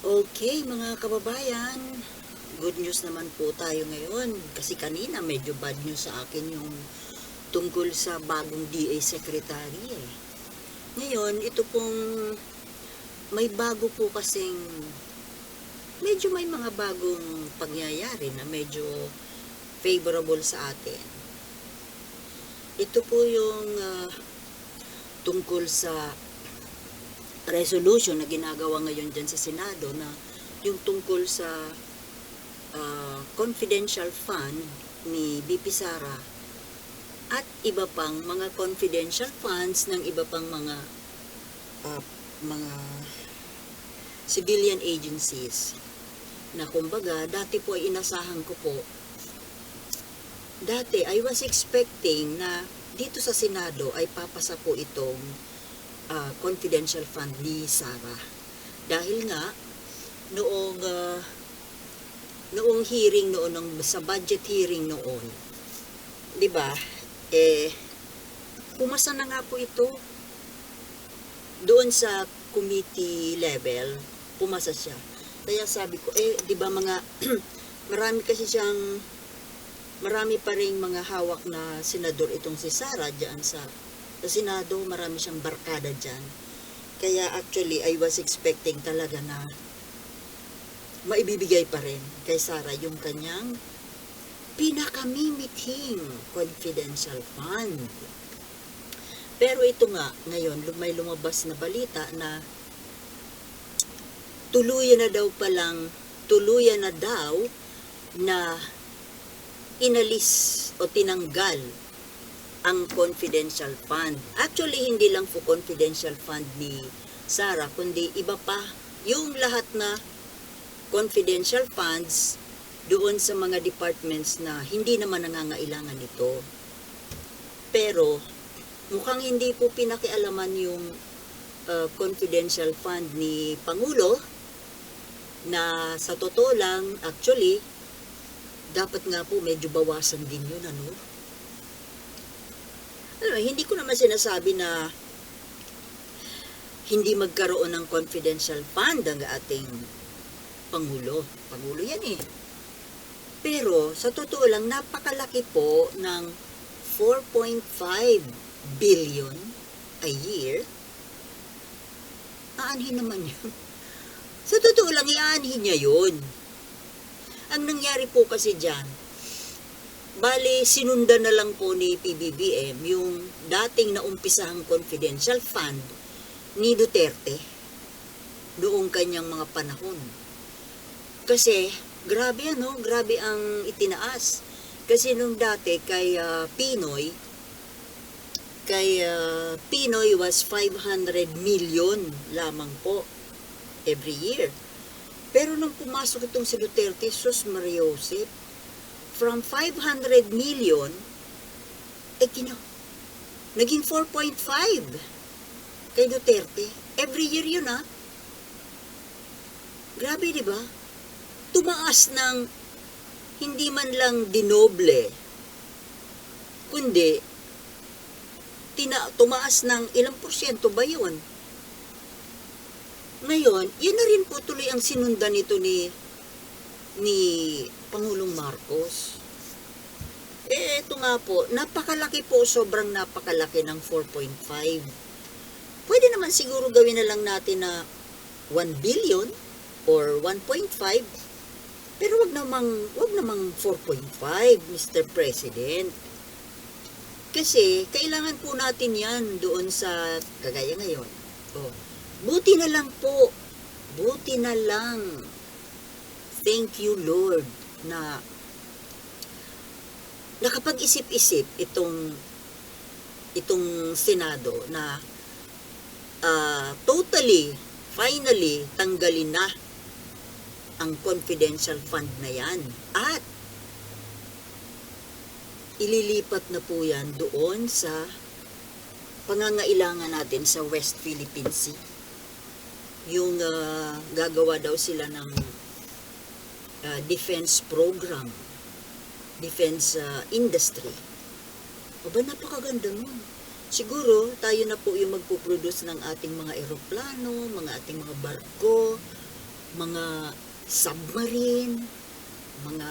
Okay, mga kababayan, good news naman po tayo ngayon. Kasi kanina medyo bad news sa akin yung tungkol sa bagong DA Secretary eh. Ngayon, ito pong may bago po kasing medyo may mga bagong pangyayari na medyo favorable sa atin. Ito po yung tungkol sa resolution na ginagawa ngayon dyan sa Senado na yung tungkol sa confidential fund ni BP Sara at iba pang mga confidential funds ng iba pang mga civilian agencies na kumbaga dati po ay inasahan ko po. Dati I was expecting na dito sa Senado ay papasa po itong confidential fund ni Sara. Dahil nga noong hearing noon sa budget hearing noon, 'di ba? Pumasa na nga po ito doon sa committee level, pumasa siya. Kaya sabi ko, 'di ba mga marami pa ring mga hawak na senador itong si Sara diyan sa Senado, marami siyang barkada dyan. Kaya actually, I was expecting talaga na maibibigay pa rin kay Sara yung kanyang pinakamimithing confidential fund. Pero ito nga, ngayon, may lumabas na balita na tuluyan na daw na inalis o tinanggal ang confidential fund. Actually, hindi lang po confidential fund ni Sara, kundi iba pa yung lahat na confidential funds doon sa mga departments na hindi naman nangangailangan nito. Pero, mukhang hindi po pinakialaman yung confidential fund ni Pangulo na sa totoo lang, actually, dapat nga po medyo bawasan din yun, ano? Hindi ko naman sinasabi na hindi magkaroon ng confidential fund ang ating Pangulo. Pangulo yan eh. Pero, sa totoo lang, napakalaki po ng 4.5 billion a year. Aanhin naman yun. Sa totoo lang, iaanhin niya yun. Ang nangyari po kasi dyan, bale, sinundan na lang po ni PBBM yung dating naumpisahang confidential fund ni Duterte noong kanyang mga panahon. Kasi, grabe ang itinaas. Kasi nung dati kay Pinoy was 500 million lamang po every year. Pero nung pumasok itong si Duterte, sus Maria Josep, from 500 million, naging 4.5 kay Duterte. Every year yun, ha? Grabe, di ba? Tumaas ng hindi man lang dinoble, kundi tumaas ng ilang porsyento ba yun? Ngayon, yun na rin po tuloy ang sinundan nito ni Pangulong Marcos. Ito nga po, napakalaki po, sobrang napakalaki ng 4.5. Pwede naman siguro gawin na lang natin na 1 billion or 1.5. Pero wag namang 4.5, Mr. President. Kasi kailangan po natin yan doon sa kagaya ngayon. Buti na lang po. Buti na lang. Thank you, Lord, na nakapag-isip-isip itong Senado na finally, tanggalin na ang confidential fund na yan. At ililipat na po yan doon sa pangangailangan natin sa West Philippine Sea. Yung gagawa daw sila ng defense program, defense industry. Napakaganda nun. Siguro, tayo na po yung magpuproduce ng ating mga eroplano, mga ating mga barko, mga submarine, mga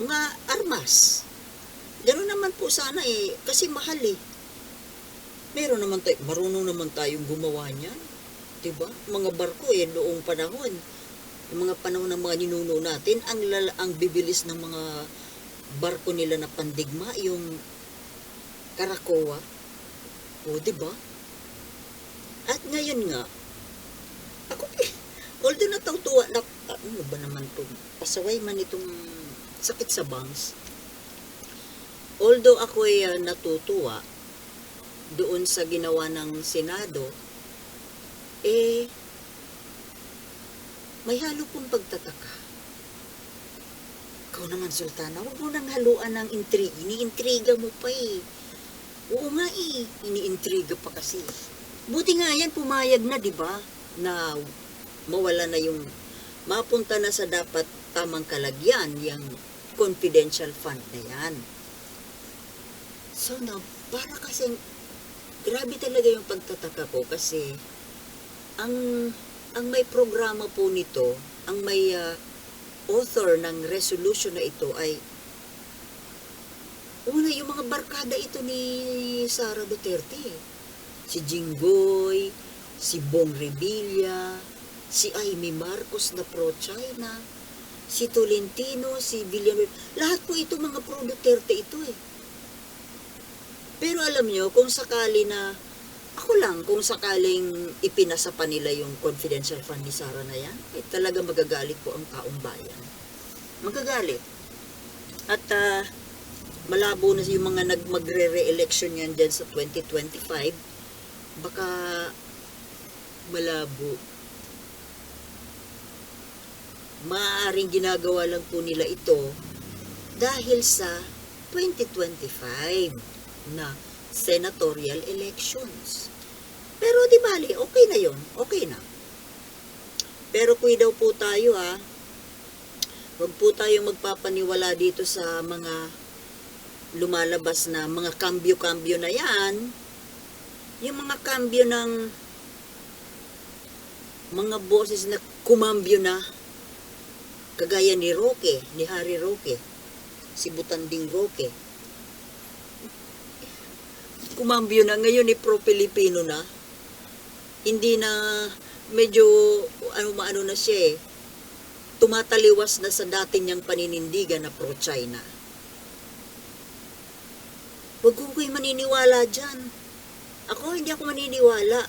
mga armas. Gano'n naman po sana kasi mahal marunong naman tayong gumawa niyan. 'Di ba? Mga barko noong panahon, yung mga panahon ng mga ninuno natin, ang bibilis ng mga barko nila na pandigma, yung Karakoa. O, 'di ba? At ngayon nga, ako although natautuwa na, ano ba naman to? Pasaway man itong sakit sa bangs. Although ako natutuwa doon sa ginawa ng Senado, may halo pong pagtataka. Ikaw naman, Sultana, huwag mo nang haluan ng intriga. Iniintriga mo pa Oo nga iniintriga pa kasi. Buti nga yan, pumayag na, di ba? Na mawala na mapunta na sa dapat tamang kalagyan, yung confidential fund na yan. So now, para kasing, grabe talaga yung pagtataka ko kasi, ang may programa po nito, ang may author ng resolution na ito ay una, yung mga barkada ito ni Sara Duterte. Si Jinggoy, si Bong Revilla, si Amy Marcos na pro-China, si Tolentino, si Villanueva. Lahat po ito mga pro-Duterte ito Pero alam nyo, kung sakaling ipinasa pa nila yung confidential fund ni Sara na yan, talaga magagalit po ang taong bayan. Magagalit. At malabo na yung mga magre-re-election yan dyan sa 2025, baka malabo. Maaaring ginagawa lang po nila ito dahil sa 2025 na senatorial elections. Pero di bali, okay na yun. Okay na. Pero kuy daw po tayo huwag po tayo magpapaniwala dito sa mga lumalabas na mga kambyo-kambyo na yan. Yung mga kambyo ng mga boses na kumambyo na, kagaya ni Harry Roque, si Butanding Roque. Kumambyo na, ngayon pro-Pilipino na. Hindi na, medyo, ano na siya tumataliwas na sa dati niyang paninindigan na pro-China. Huwag ko'y maniniwala dyan. Hindi ako maniniwala.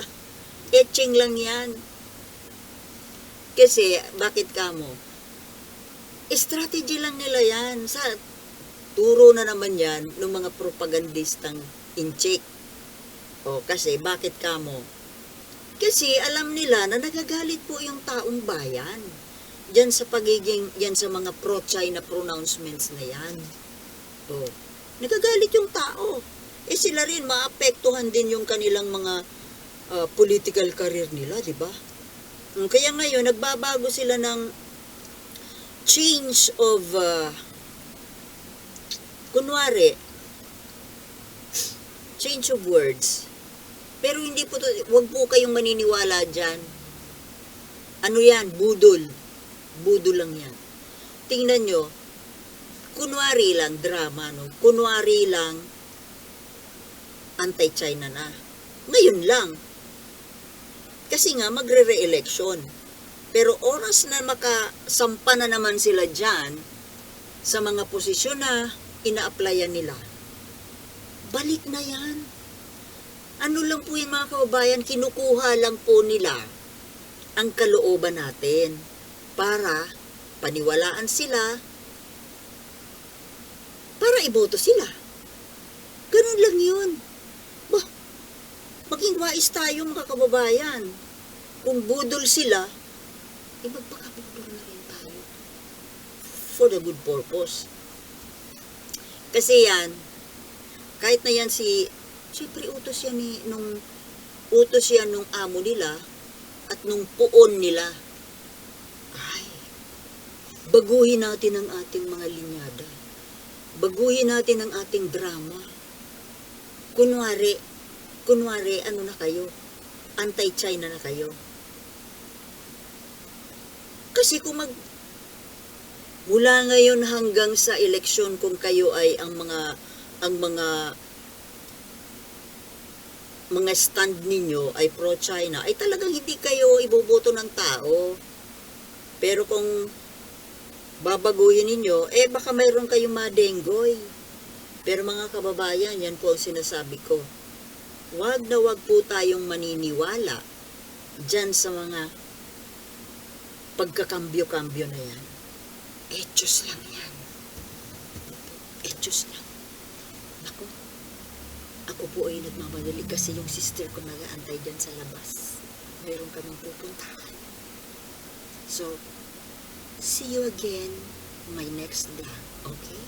Etching lang yan. Kasi, bakit kamo? Strategy lang nila yan. Turo na naman yan ng mga propagandistang in-check. Kasi, bakit kamo? Kasi, alam nila na nagagalit po yung taong bayan. Diyan sa mga pro-China pronouncements na yan. Nagagalit yung tao. Sila rin, maapektuhan din yung kanilang mga political career nila, di ba? Kaya ngayon, nagbabago sila ng change of, change of words. Pero hindi po wag po kayong maniniwala dyan. Ano yan? Budol. Budol lang yan. Tingnan nyo, kunwari lang drama, no? Kunwari lang anti-China na. Ngayon lang. Kasi nga magre-re-election. Pero oras na makasampa na naman sila dyan sa mga posisyon na ina-applyan nila, balik na yan. Ano lang po yung mga kababayan, kinukuha lang po nila ang kalooban natin para paniwalaan sila, para iboto sila. Ganun lang yun. Maging wais tayo mga kababayan. Kung budol sila, magpakabudol na rin tayo. For the good purpose. Kasi yan, kahit na yan siyempre utos yan nung amo nila at nung puon nila. Baguhin natin ang ating mga linyada. Baguhin natin ang ating drama. Kunwari, ano na kayo? Anti-China na kayo. Kasi mula ngayon hanggang sa eleksyon, kung kayo ay ang mga stand ninyo ay pro-China, ay talagang hindi kayo iboboto ng tao. Pero kung babaguhin ninyo, baka mayroon kayong madenggoy. Pero mga kababayan, yan po ang sinasabi ko. Wag na wag po tayong maniniwala dyan sa mga pagkakambyo-kambyo na yan. Etyos lang yan. Etyos lang. Naku, ako po ay nagmamadali kasi yung sister ko nag-aantay dyan sa labas. Meron kaming pupuntahan. So, see you again my next vlog, okay?